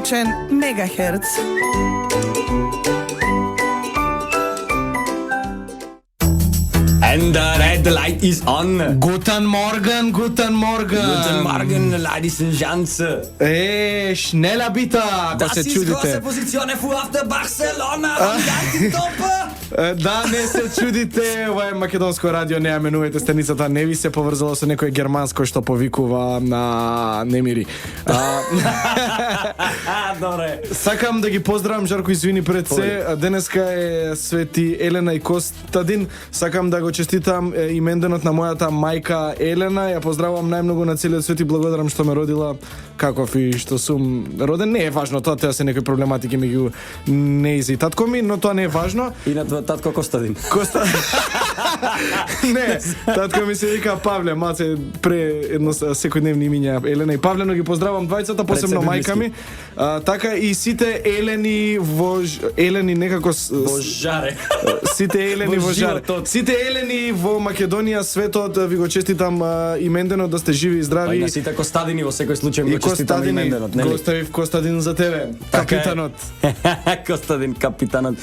комичен Мегахерц. And the red light is on. Guten Morgen, guten Morgen. Guten Morgen, ladies and gents. Schneller bitte, ako Das se ist čudite. große Position für auf der Barcelona. Top. Да, не се чудите, ова е Македонско радио, не ја менувате станицата, не ви се поврзало со некој германско што повикува на немири. Добре. Сакам да ги поздравам, Жарко, извини пред се. Денеска е Свети Елена и Костадин. Сакам да го честитам именденот на мојата мајка Елена. Ја поздравувам најмногу на целиот свет и благодарам што ме родила каков и што сум роден. Не е важно тоа, теа се некои проблематики меѓу нејзи и татко ми, но тоа не е важно. И на твој татко Костадин. Не, татко ми се вика Павле, маце пре едно секојдневни имиња Елена и Павле, но ги поздравам двајцата, посебно мајка ми. Така и сите Елени Елени некако во жаре. Сите Елени во жаре. Сите Елени во Македонија, светот, ви го честитам именденот, да сте живи и здрави. И на сите Костадини во секој случај го честитам именденот, нели? Костадин, Костадин за тебе, капитанот. Костадин капитанот.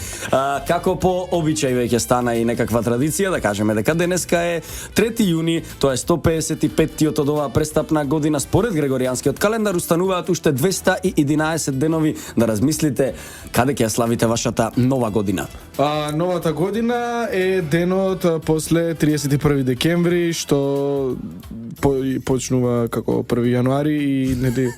Како по обичај веќе стана и некаква традиција да кажеме дека денеска е 3 јуни, тоа е 155-тиот од оваа престапна година според Грегоријанскиот календар. Устануваат уште 211 денови да размислите каде ќе ја славите вашата нова година. Новата година е денот после 31 декември, што почнува како 1 јануари и нели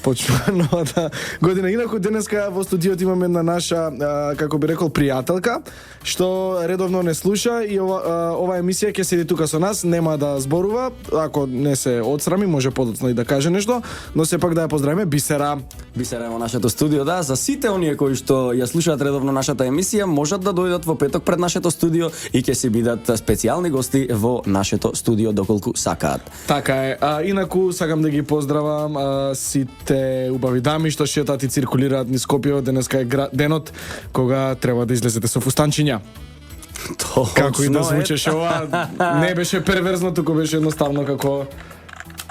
почнува новата година. Инаку денеска во студиот имаме една наша, како би рекол, пријателка, што редовно не слуша и ова емисија ќе седи тука со нас, нема да зборува, ако не се одсрами, може подоцна и да каже нешто, но сепак да ја поздравиме Бисера. Бисера во нашето студио, да, за сите оние кои што ја слушаат редовно нашата емисија, можат да дојдат во петок пред нашето студио и ќе си бидат специјални гости во нашето студио доколку сакаат. Така е. Инаку сакам да ги поздравам сите убави дами што шетат и циркулираат низ Скопје. Денеска е денот кога треба да излезете со фустанчиња. Како и да звучеше ова, не беше перверзно, туку беше едноставно како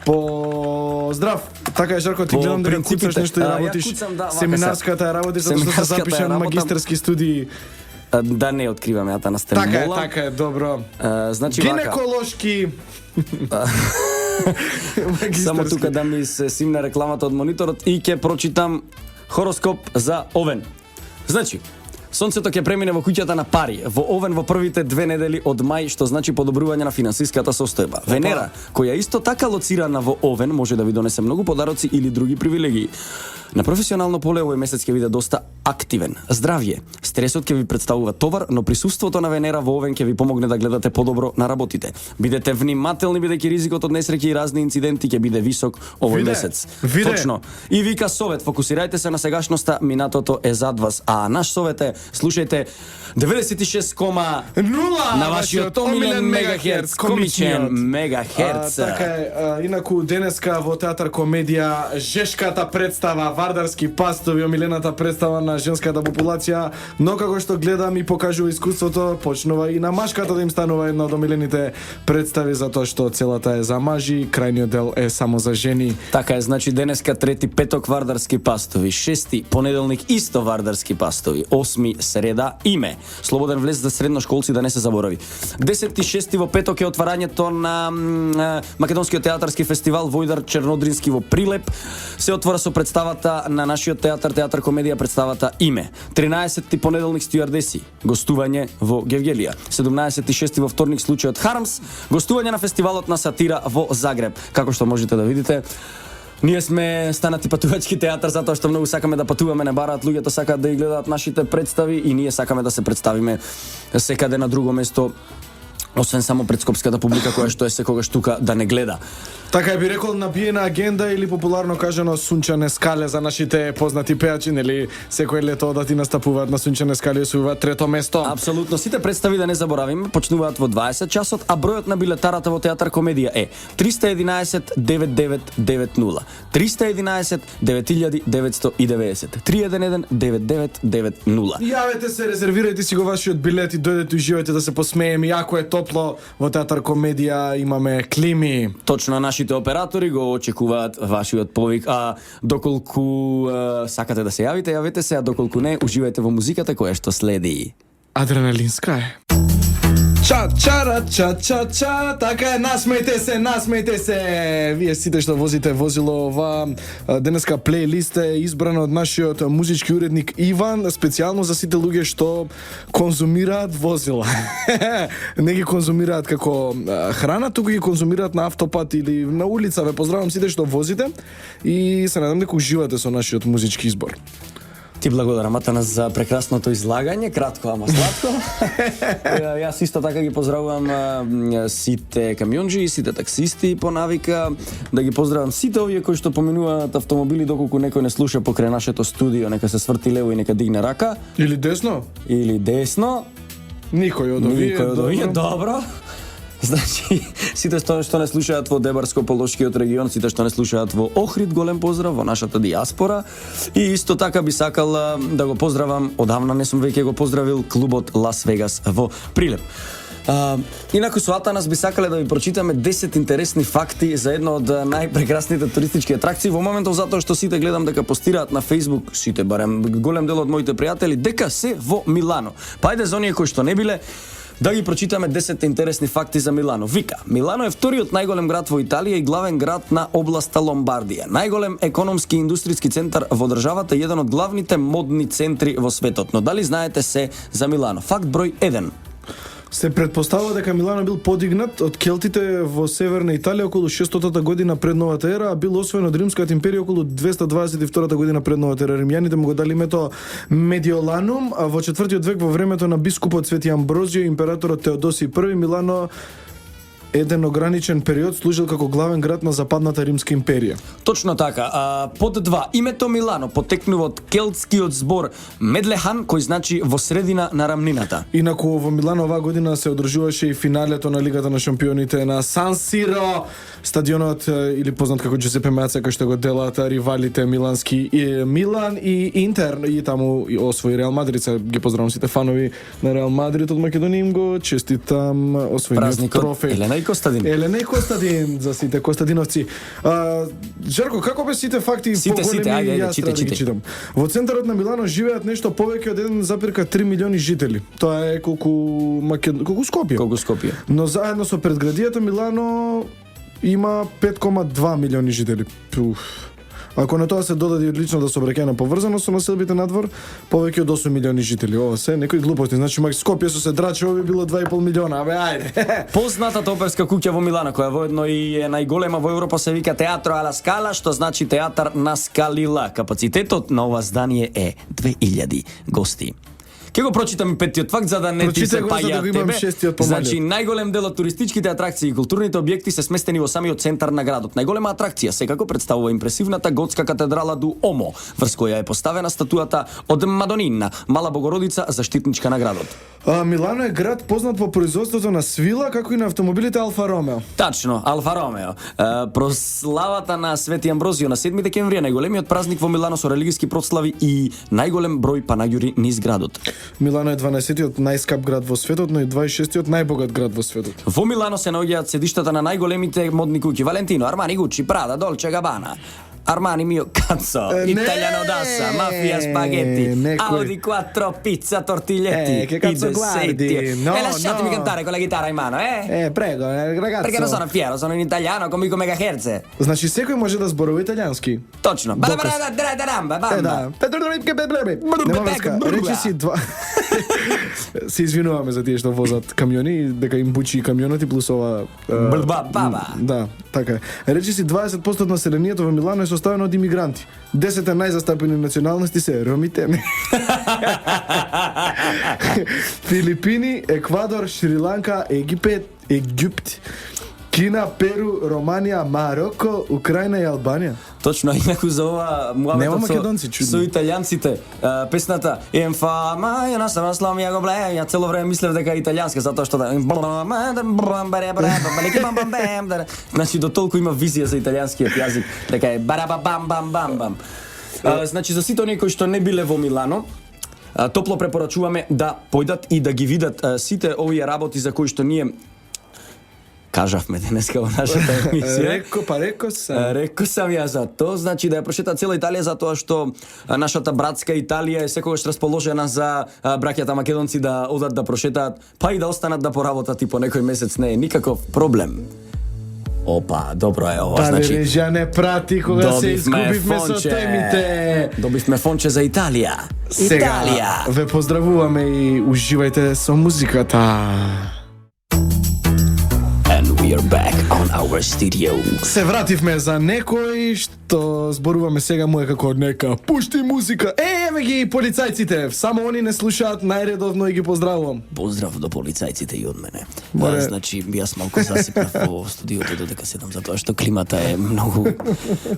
поздрав. Така е, Жарко, ти гледам дека куцаш нешто и работиш. Семинарската ја работиш, затоа што се запиша на магистерски студии. Да не откривам јата на стремола. Така е, добро. Значи гинеколошки. Само тука да ми се симне рекламата од мониторот и ќе прочитам хороскоп за Овен. Значи, Сонцето ќе премине во куќата на пари во Овен во првите 2 недели од мај, што значи подобрување на финансиската состојба. Венера, која исто така лоцирана во Овен, може да ви донесе многу подароци или други привилегии. На професионално поле овој месец ќе биде доста активен. Здравје. Стресот ќе ви представува товар, но присуството на Венера во Овен ќе ви помогне да гледате подобро на работите. Бидете внимателни, бидејќи ризикот од несреќи и разни инциденти ќе биде висок овој месец. Точно. И вика совет, фокусирајте се на сегашноста, минатото е зад вас. А наш совет е слушајте 96,0 на вашиот омилен Мегахерц, комичен Мегахерц. Така е, инаку денеска во театар комедија жешката представа Вардарски пастови, омилената представа на женската популација, но како што гледам и покажува искуството, почнува и на машката да им станува една од омилените представи, затоа што целата е за мажи, крајниот дел е само за жени. Така е, значи денеска 3 петок Вардарски пастови, 6 понеделник исто Вардарски пастови, 8 среда име. Слободен влез за средношколци, да не се заборави. 10-6 во петок е отварањето на Македонскиот театарски фестивал Војдар Чернодрински во Прилеп. Се отвора со представата на нашиот театар, театар комедија, представата име. 13 понеделник стюардеси, гостување во Гевгелија. 17-6 во вторник случајот Хармс, гостување на фестивалот на сатира во Загреб. Како што можете да видите, ние сме станати патувачки театар затоа што многу сакаме да патуваме, не бараат луѓето, сакаат да ги гледаат нашите представи и ние сакаме да се представиме секаде на друго место, освен само пред скопската публика која што е секогаш тука да не гледа. Така би рекол набиена агенда или популарно кажано сунчане скале за нашите познати пејачи, нели секој лето да ти настапуваат на сунчане скале и освојуваат 3-то место. Апсолутно, сите представи да не заборавиме почнуваат во 20 часот, а бројот на билетарата во театар комедија е 311 9990, 311 9990, 311 9990. Јавете се, резервирајте си го вашиот билет и дојдете и уживајте да се посмееме, јако е, топло, во театар комедија имаме клими. Точно, нашите оператори го очекуваат вашиот повик, а доколку сакате да се јавите, јавете се, а доколку не, уживајте во музиката која што следи. Адреналинска е. Ча, чара, ча, ча, ча, така е, насмејте се. Вие сите што возите возило, ова денеска плейлист е избрана од нашиот музички уредник Иван, специјално за сите луѓе што конзумираат возила. Не ги конзумираат како храна, туку ги конзумираат на автопат или на улица. Ве поздравам сите што возите и се надам дека уживате со нашиот музички избор. Ти благодарам, Атанас, за прекрасното излагање, кратко, ама сладко. Јас исто така ги поздравувам сите камионџи, сите таксисти по навика, да ги поздравам сите овие кои што поминуваат автомобили доколку некој не слуша покрај нашето студио, нека се сврти лево и нека дигне рака. Или десно? Или десно. Никој од овие, добро. Значи, сите што не слушаат во Дебарско-Полошкиот регион, сите што не слушаат во Охрид, голем поздрав во нашата диаспора. И исто така би сакал да го поздравам, одавна не сум веќе го поздравил, клубот Лас Вегас во Прилеп. Инаку со Атанас би сакале да ви прочитаме 10 интересни факти за една од најпрекрасните туристички атракции во моментов, затоа што сите гледам дека постираат на Facebook, сите барем голем дел од моите пријатели, дека се во Милано. Па ајде за оние кои што не биле, да ги прочитаме 10 интересни факти за Милано. Вика, Милано е вториот најголем град во Италија и главен град на областа Ломбардија. Најголем економски и индустријски центар во државата и еден од главните модни центри во светот. Но дали знаете се за Милано? Факт број 1. Се предпоставува дека Милано бил подигнат од келтите во северна Италија околу 600 година пред новата ера, а бил освоен од Римската империја околу 222 година пред новата ера. Римјаните му го дали името Медиоланум, а во 4 век во времето на бискупот Свети Амброзио и императорот Теодосиј I, Милано еден ограничен период служил како главен град на Западната Римска империја. Точно така. Под 2. Името Милано потекнува од келтскиот збор Медлехан, кој значи во средина на рамнината. Инаку во Милано оваа година се одржуваше и финалето на Лигата на шампионите на Сан Сиро, стадионот или познат како Джузепе Меаца, кај што го делат ривалите милански Милан и Интер, и таму и освои Реал Мадрид. Ги поздравам сите фанови на Реал Мадрид од Македонија, им го честитам освоениот трофеј. Елена и Костадин за сите Костадиновци. Жарко, како бе сите факти поголеми, јас треба да ги читам. Во центарот на Милано живеат нешто повеќе од 1,3 милиони жители. Тоа е колку Скопје. Колку Скопје. Но заедно со предградието Милано има 5,2 милиони жители. Ако на тоа се додаде одличната сообраќајна поврзаност со населбите надвор, повеќе од 8 милиони жители. Ова се некои глупости. Значи Скопје со се драче, ови било 2,5 милиона. Абе, ајде. Познатата оперска куќа во Милано, која воедно и е најголема во Европа, се вика Театро ала Скала, што значи театар на скалила. Капацитетот на ова здание е 2000 гости. Ке го прочитам и петтиот факт за да не ти се паѓа тебе. Значи најголем дел од туристичките атракции и културните објекти се сместени во самиот центар на градот. Најголема атракција секако представува импресивната готска катедрала ду Омо, врз која е поставена статуата од Мадонина, Мала Богородица, заштитничка на градот. Милано е град познат по производството на свила, како и на автомобилите Алфа Ромео. Тачно, Алфа Ромео. Прославата на Свети Амброзио на 7 декември е најголемиот празник во Милано со религиски прослави и најголем број панаѓури низ градот. Милано е 12-тиот најскап град во светот, но и 26-тиот најбогат град во светот. Во Милано се наоѓаат седиштата на најголемите модни куќи: Валентино, Армани, Гучи, Прада, Долче Габана, Armani mio cazzo, Italiano d'assa, Mafia Spaghetti, Audi 4 pizza tortiglietti. Che cazzo guardi? No, lasciatemi cantare con la chitarra in mano, Prego, ragazzo. Perché non sono fiero, sono in italiano, come megahertz. Значи секој може да зборува италијански. Точно. Да. Нема врска. Речи си два. Се извинуваме за тие што возат камиони, дека им бучи камионот и плюс ова. Да, така е. Речи си 20% од населението во Милано е составено од имигранти. 10 најзастапени националности се ромите. Филипини, Еквадор, Шри-Ланка, Египет, Кина, Перу, Романија, Мароко, Украина и Албанија. Точно, инаку за ова муабетот со италијанците, песната Ем фама, ја насама сломија го бле, ја цело време мислев дека е италијанска, затоа што значи до толку има визија за италијанскиот јазик, дека е барабабам бам бам бам. Значи за сите оние кои што не биле во Милано, топло препорачуваме да појдат и да ги видат сите овие работи за кои што ние кажавме денеска во нашата емисија. Реко Сам ја за тоа, значи да ја прошета цела Италија затоа што нашата братска Италија е секогаш расположена за браќата македонци да одат да прошетаат, па и да останат да поработат и по некој месец, не е никаков проблем. Опа, добро е ова, Дали значи режија не прати кога се изгубивме со темите. Добивме фонче за Италија. Сега Италија. ве поздравуваме и уживајте со музиката. And we are back on our studio. Се вративме за некој што зборуваме сега му е како нека пушти музика. Еве ги полицајците, само они не слушаат најредовно и ги поздравувам. Поздрав до полицајците и од мене. Море. Значи, јас малку засипнав во студиото додека седам затоа што климата е многу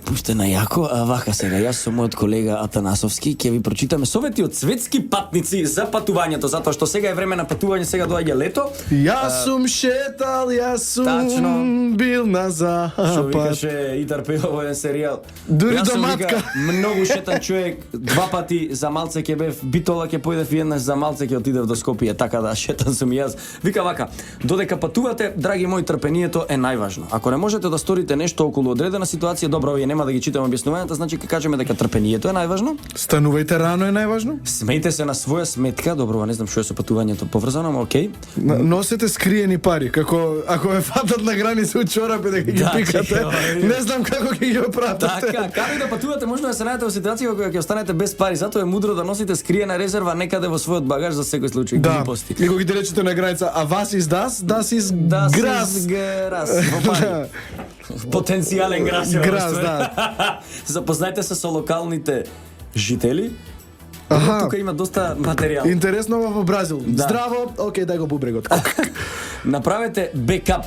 пуштена јако. А вака сега, јас со мојот колега Атанасовски ќе ви прочитаме совети од светски патници за патувањето, затоа што сега е време на патување, сега доаѓа лето. Јас сум шетал, јас сум Тачно. бил на Што запад. викаше Итар Пејо во еден серијал. Дури Јас до сум, матка. вика, многу шетан човек, 2 пати за малце ќе бев, битола ќе појдев и еднаш за малце ќе отидев до Скопје, така да шетан сум и јас. Вика вака, додека патувате, драги мои, трпението е најважно. Ако не можете да сторите нешто околу одредена ситуација, добро, овие нема да ги читам објаснувањата, значи ќе кажеме дека трпението е најважно. Станувајте рано е најважно. Смејте се на своја сметка, добро, не знам што е со патувањето поврзано, ама окей. Носете скриени пари, како ако ве фатат на граница од чорапи дека ги Да, пикате. чекај, Не знам како ќе ги пратите. Така, како и да патувате, можно да се најдете во ситуација во која ќе останете без пари, затоа е мудро да носите скриена резерва некаде во својот багаж за секој случај. Да, Глупости. и кога ги речете на граница, а вас из das is Да, грас. грас, во пари. Потенцијален грас. е Грас, ова, да. Запознајте се со локалните жители. Аха. Тука има доста материјал. Интересно во Бразил. Да. Здраво, окей, дај го бубрегот. Направете бекап.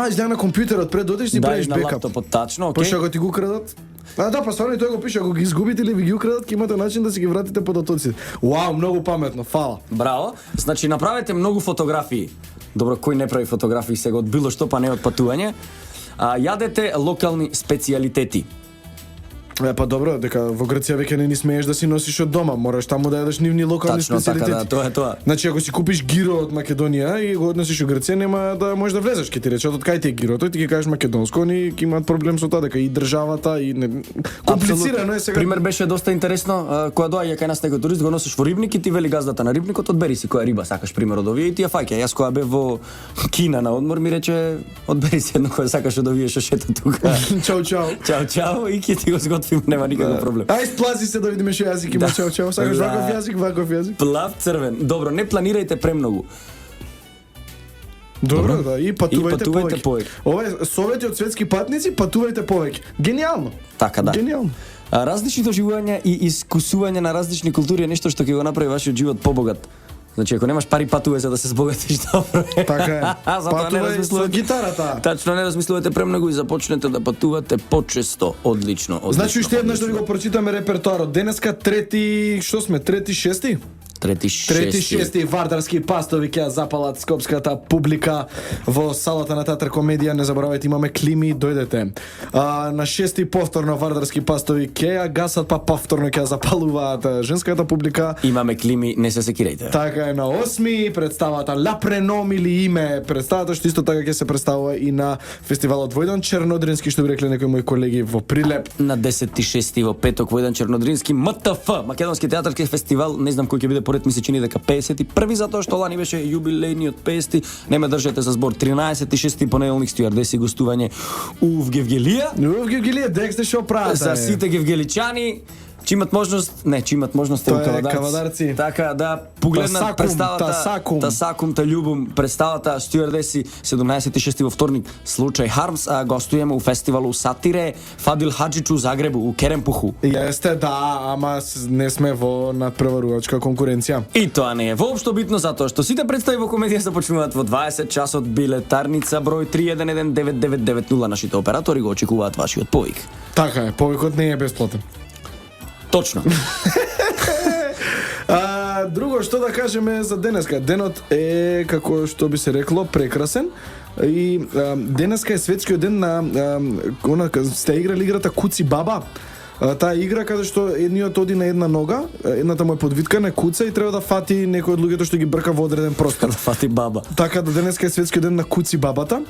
Излега на компјутерот пред одиш си Да, правиш на бекап. лаптопот, тачно, окей. Пошто ако ти го крадат. Да, па стварно и тој го пише, ако ги изгубите или ви ги украдат, ќе имате начин да си ги вратите податоците. Вау, многу паметно, фала. Браво. Значи направете многу фотографии. Добро, кој не прави фотографии сега од било што, па не од патување. Јадете локални специјалитети. Па добро, дека во Грција веќе не ни смееш да си носиш од дома, мораш таму да јадеш нивни локални Тачно така, специјалитети. да, тоа е тоа. Значи, ако си купиш гиро од Македонија и го однесеш во Грција, нема да можеш да влезеш, ќе ти речат од кај ти е гирото, и ти ќе кажеш македонско, они ќе имаат проблем со тоа дека и државата и не... комплицирано е сега. Пример беше доста интересно, кога доаѓа кај нас некој турист, го носиш во рибник и ти вели газдата на рибникот, одбери си која риба сакаш, пример од овие и ти ја фаќа. Јас кога бев во Кина на одмор ми рече одбери си едно која сакаш од овие што шета тука. Чао, чао. Чао, чао и ќе ти го сготвим, нема никаков проблем. Ај сплази се да видиме што јазик има, Да. чао, чао. Сакаш Да. ваков јазик. Плав црвен. Добро, не планирајте премногу. Добро, да, и патувајте патувајте повеќе. Ова е совети од светски патници, патувајте повеќе. Гениално. Така да. Гениално. Различни доживувања и искусување на различни култури е нешто што ќе го направи вашиот живот побогат. Значи, ако немаш пари, патувај за да се збогатиш, добро е. Така е. Затоа не Патувај со размислувате. гитарата. Тачно, не размислувате премногу и започнете да патувате почесто. Одлично, одлично. Значи уште еднаш да ви одлично. го прочитаме репертоарот. Денеска трети, што сме? Трети, шести? Трети, Шести Вардарски пастови ќе ја запалат скопската публика во салата на Театар Комедија. Не заборавајте, имаме клими, дојдете. На шести повторно Вардарски пастови ќе ја гасат, па повторно ќе ја запалуваат женската публика. Имаме клими, не се секирајте. Така е, на 8 представата Ла Преном или име, представата што исто така ќе се представува и на фестивалот Војдан Чернодрински, што би рекле некои мои колеги во Прилеп. На 10.6 во петок во еден Чернодрински МТФ, Македонски театарски фестивал, не знам кој ќе биде поред, ми се чини дека 51 затоа што лани беше јубилејниот 50, не ме држете за збор. 13.6 понеделник стюардеси гостување у Гевгелија. Но Гевгелија, дек сте шо прават? За сите гевгеличани, че имат можност, е Тоа у е Кавадарци. Кавадарци. Така да погледнат Тасакум, представата, Тасакум. та љубум, представата стюардеси 17.6 во вторник, случај Хармс, а гостуваме у фестивалу Сатире, Фадил Хаджич у Загребу, у Керемпуху. Јесте, да, ама не сме во надпреварувачка конкуренција. И тоа не е воопшто битно затоа што сите представи во комедија започнуваат во 20 часот. Билетарница број 3119990. Нашите оператори го очекуваат вашиот повик. Така е, повикот не е бесплатен. Точно. Друго што да кажеме за денеска. Денот е, како што би се рекло, прекрасен. И денеска е светскиот ден на сте играли играта Куци Баба. Таа игра каде што едниот оди на една нога, едната му е подвиткана, куца и треба да фати некој од луѓето што ги брка во одреден простор. Фати баба. Така да денеска е светскиот ден на куци бабата,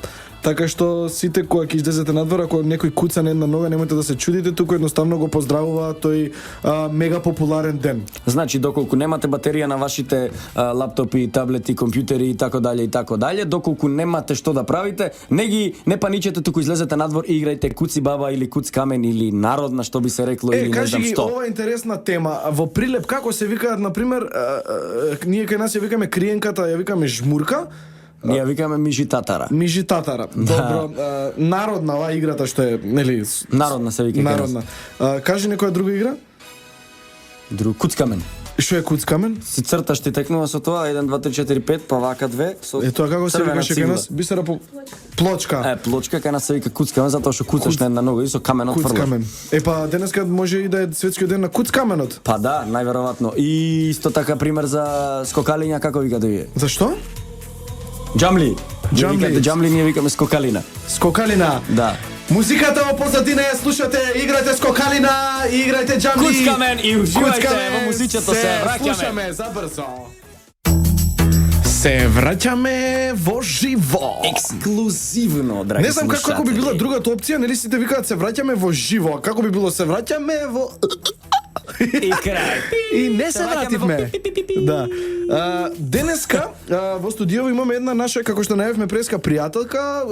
така што сите кога ќе излезете надвор, ако некој куца на една нога, немојте да се чудите, туку едноставно го поздравува тој мега популарен ден. Значи, доколку немате батерија на вашите лаптопи, таблети, компјутери и така дале, доколку немате што да правите, не паничете, туку излезете надвор и играјте куци баба или куц камен или народна, што би се рекло, или не кажи знам ги, што. ова е интересна тема. Во Прилеп како се викаат, на пример, ние кај нас ја викаме криенката, ја викаме жмурка, Ние викаме мижи татара. мижи татара. Добро, народна ова играта што е, нели? Народна се вика. Народна. Кажи некоја друга игра? Друг куц камен. Што е куц камен? Си црташ, ти текнува со тоа 1 2 3 4 5, па вака 2 со Тоа како се црвена викаше кај цигла. нас? Бисера по плочка. Плочка кај нас се вика куц камен затоа што куцаш на една нога и со каменот Куц фрлаш. камен. Па денеска може и да е светскиот ден на куц каменот. Па да, најверојатно. И исто така пример за скокалиња, како викате вие? Зашто? Джамли. Джамли. Вие викате джамли, ние викаме скокалина. Скокалина. Да. Музиката во позадина ја слушате, играјте скокалина и играјте джамли. Куц камен и уживајте Куцкамен. во музичето, се враќаме. Слушаме забрзо. Се враќаме во живо. Ексклузивно, драги Не знам како би била другата опција, нели сите викаат се враќаме во живо, а како би било се враќаме во И крај. И не се Се враќаме во вративме. пи-пи-пи-пи. Да. Денеска во студио имаме една наша, како што најавивме, преска пријателка,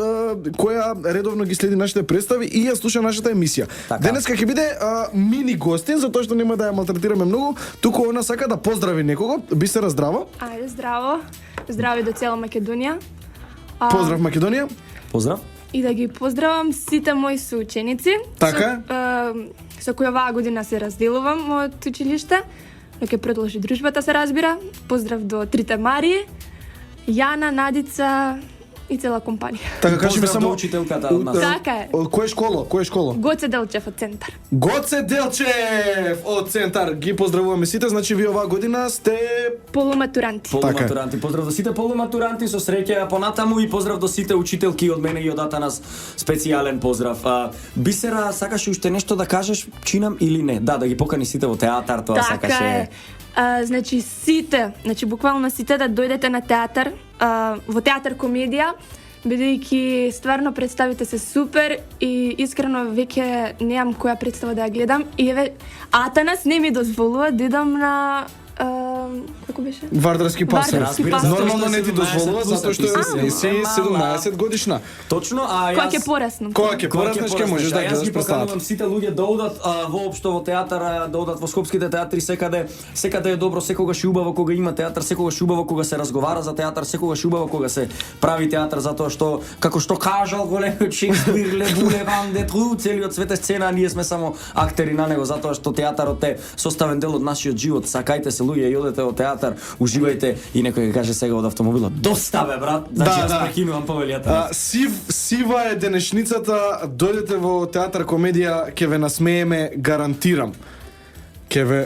која редовно ги следи нашите представи и ја слуша нашата емисија. Така. Денеска ќе биде мини гостин, затоа што нема да ја малтретираме многу, туку она сака да поздрави некого. Бисера, здраво. Ајде, здраво. Здрави до цела Македонија. Поздрав Македонија. Поздрав. И да ги поздравам сите мои соученици. Така. Со кои оваа година се разделувам од училиште, но ќе продолжи дружбата, се разбира. Поздрав до трите Марии, Јана, Надица и цела компанија. Така кажи ми Поздрав само до учителката од нас. Така е. Кој школо? Кој школо? Гоце Делчев од центар. Гоце Делчев од центар. Ги поздравуваме сите, значи ви оваа година сте Полуматуранти. Полуматуранти. Поздрав до сите полуматуранти, со среќа понатаму и поздрав до сите учителки од мене и од Атанас. Специјален поздрав. Бисера, сакаш уште нешто да кажеш, чинам или не? Да ги покани сите во театар, тоа Така сакаше. е. Значи сите, буквално сите да дојдете на театар, во театар комедија, бидејќи стварно представите се супер и искрено веќе немам која представа да ја гледам и еве Атанас не ми дозволува да идам на како беше? Вардарски пасар. Вардарски Разбира се, пасар. Нормално не ти 17 дозволува затоа што ти си 17 годишна. Точно, а Која јас ќе пораснам? Кога ќе пораснеш ќе можеш да Јас гледаш ги представата. поканувам сите луѓе да одат воопшто во театар, да одат во скопските театри секаде е добро, секогаш е убаво кога има театар, секогаш е убаво кога се разговара за театар, секогаш е убаво кога се прави театар затоа што како што кажал големиот Шекспир, ле буле ван де тру, целиот свет е сцена, а ние сме само актери на него затоа што театарот е составен дел од нашиот живот. Сакајте се луѓе и одете во театар, уживајте и некој ќе каже сега од автомобилот. Доста бе брат, значи јас прекинувам повелјата. Сива е денешницата, дојдете во театар комедија, ќе ве насмееме, гарантирам. Ќе ве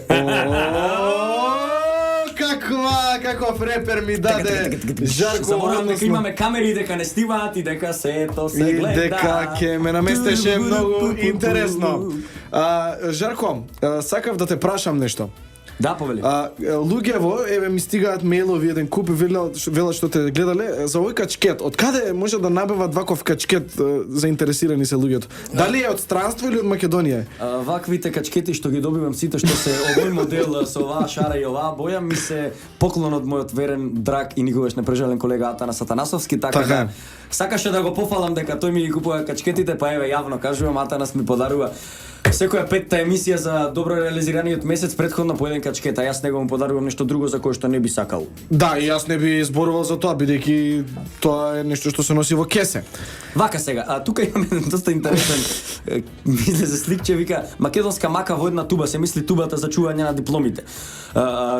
каков репер ми даде Жарко, Заборавам дека односно имаме камери, дека не снимаат и дека сето се и гледа. дека ќе ме наместеше многу интересно. Жарко, сакав да те прашам нешто. Да, повели. Луѓево, еве ми стигаат мејлови еден куп и велат што те гледале за овој качкет. Од каде може да набават ваков качкет заинтересирани се луѓето? Дали е од странство или од Македонија? Ваквите качкети што ги добивам сите што се овој модел со оваа шара и оваа боја ми се поклон од мојот верен драг и никогаш не прежален колега Атанас Атанасовски, така да сакаше да го пофалам дека тој ми ги купува качкетите, па еве јавно кажувам, Атанас ми подарува секоја петта емисија за добро реализираниот месец претходно по еден качкет, а јас него му подарувам нешто друго за кое што не би сакал. Да, и јас не би зборувал за тоа, бидејќи тоа е нешто што се носи во кесе. Вака сега, тука имаме еден доста интересен излезе сликче, вика македонска мака во една туба, се мисли тубата за чување на дипломите.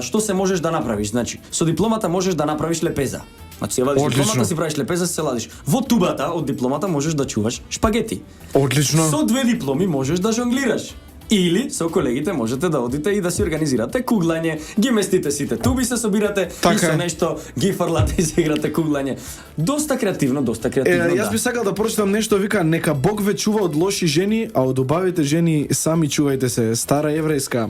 Што се можеш да направиш? Значи, со дипломата можеш да направиш лепеза. Значи, се вадиш дипломата, си правиш лепеза, се ладиш. Во тубата од дипломата можеш да чуваш шпагети. Одлично. Со 2 дипломи можеш да жонглираш. Или со колегите можете да одите и да си организирате куглање, ги местите сите туби, се собирате Така и со е. нешто ги фрлате и се играте куглање. Доста креативно, Јас би сакал да прочитам нешто, вика, нека Бог ве чува од лоши жени, а од убавите жени сами чувајте се, стара еврејска.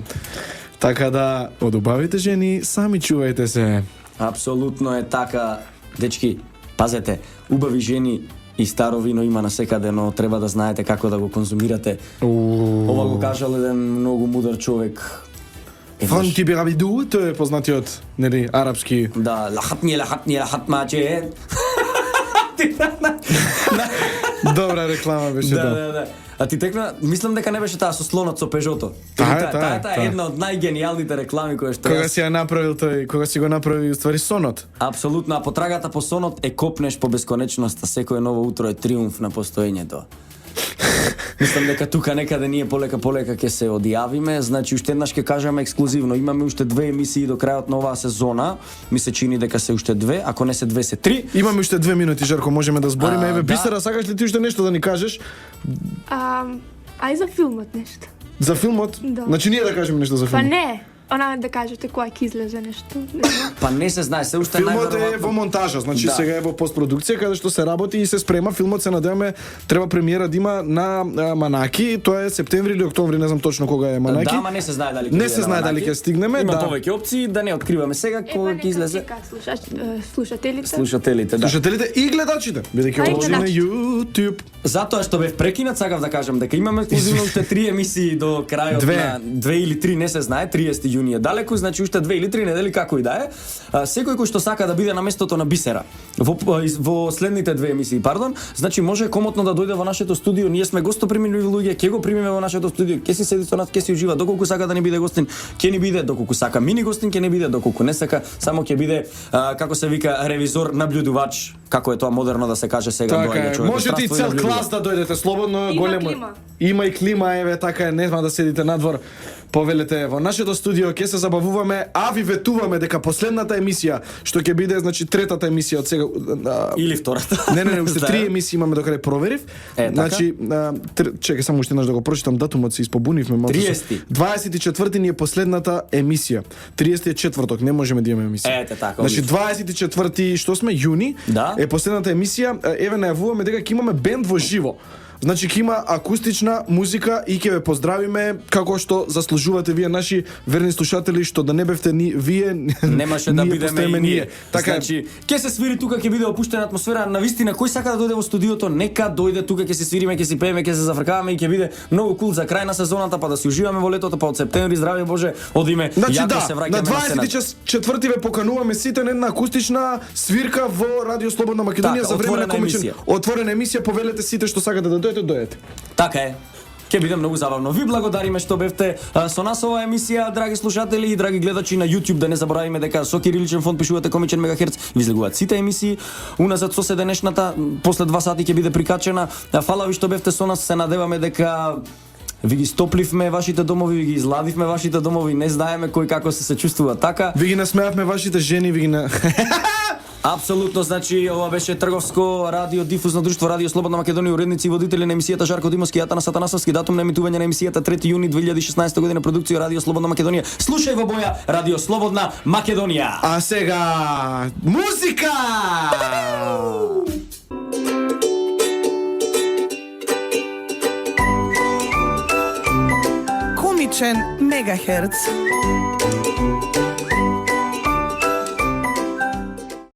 Така да, од убавите жени сами чувајте се. Апсолутно е така, дечки, пазете, убави жени и старо вино има насекаде, но треба да знаете како да го конзумирате. Ова го кажал еден многу мудар човек. Фан Тиберабиду, тој е познатиот, нели, арапски. Да, лахат маче. Добра реклама беше Да. А ти текна, мислам дека не беше таа со слонот со Пежото. Таа е една од најгениалните реклами кои што Кога си ја направил тој, кога си го направи уствари сонот. Апсолутно, а потрагата по сонот е копнеш по бесконечноста, секое ново утро е триумф на постоењето. Мислам дека тука некаде ние полека ќе се одјавиме, значи уште еднаш ќе кажеме ексклузивно, имаме уште 2 емисии до крајот на оваа сезона, ми се чини дека се уште 2, ако не се 2 се 3. Имаме уште 2 минути, Жарко, можеме да збориме. Еве, да. Бисера, сакаш ли ти уште нешто да ни кажеш Ај за филмот нешто. за филмот? Да. Значи ние да кажеме нешто за Па филмот. не, она да кажете кога ќе излезе нешто. Не знам. Па не се знае, се уште Филмот е најверојатно. во монтажа, значи Да. сега е во постпродукција каде што се работи и се спрема. Филмот се надеваме треба премиера да има на Манаки, тоа е септември или октомври, не знам точно кога е Манаки. Да, ама не се знае дали ќе Не биде се на знае дали Манаки. ќе стигнеме, Има да. повеќе опции, да не откриваме сега кога ќе излезе. Слушателите. Слушателите, да. Слушателите и гледачите, бидејќи А, и оложи на гледачите. YouTube. Затоа што бев прекинат, сакав да кажам дека имаме ексклузивно уште 3 емисии до крајот Две. на 2 или 3, не се знае, 30 јуни е далеку, значи уште 2 или 3 недели како и да е. Секој кој што сака да биде на местото на Бисера во следните 2 емисии, значи може комотно да дојде во нашето студио. Ние сме гостопримливи луѓе, ќе го примиме во нашето студио, ќе си седи со нас, ќе си ужива, доколку сака да не биде гостин, ќе ни биде, доколку сака мини гостин, ќе не биде, доколку не сака, само ќе биде како се вика ревизор, наблюдувач, како е тоа модерно да се каже сега Така е, човек. можете и Здравствуј, цел наблюдувач. клас да дојдете слободно, Има големо. клима. Има и клима, еве така е, нема да седите надвор. Повелете во нашето студио ќе се забавуваме, а ви ветуваме дека последната емисија што ќе биде, значи третата емисија од сега Или втората. Не, уште Да. 3 емисии имаме докаде проверив. Така? Значи, чекај само уште еднаш да го прочитам датумот, се испобунивме малку. 30. 24 ни е последната емисија. 30 е четврток, не можеме да имаме емисија. Ете така, Значи одлично. 24 што сме јуни Да. е последната емисија. Еве најавуваме дека ќе имаме бенд во живо. Значи ќе има акустична музика и ќе ве поздравиме како што заслужувате вие наши верни слушатели, што да не бевте ни вие, Немаше да ние бидеме постоеме и ние. Така е. Значи, ќе се свири тука, ќе биде опуштена атмосфера. На вистина, кој сака да дојде во студиото, нека дојде тука, ќе се свириме, ќе си пееме, ќе се зафркаваме и ќе биде многу кул за крај на сезоната, па да си уживаме во летото, па од септември, здравје Боже, одиме, Значи јако да, се на враќаме на сцената. 24 ве покануваме сите на една акустична свирка во Радио Слободна Македонија Така, за време на отворена комичен. емисија. Отворена емисија, повелете сите што сакате да дојдете, дојдете. Така е. Ќе биде многу забавно. Ви благодариме што бевте со нас оваа емисија, драги слушатели и драги гледачи на YouTube. Да не заборавиме дека со кириличен фонд пишувате Комичен Мегахерц, ви излегуваат сите емисии. Уназад со седенешната, после 2 сати ќе биде прикачена. Фала ви што бевте со нас, се надеваме дека ви ги стопливме вашите домови, ви ги изладивме вашите домови, не знаеме кој како се чувствува така. Ви ги насмеавме вашите жени, ви ги на... Апсолутно, значи ова беше трговско радио дифузно друштво Радио Слободна Македонија, уредници и водители на емисијата Жарко Димовски и Атана Сатанасовски, датум на емитување на емисијата 3 јуни 2016 година, продукција Радио Слободна Македонија. Слушај во боја Радио Слободна Македонија. А сега музика! Комичен Мегахерц.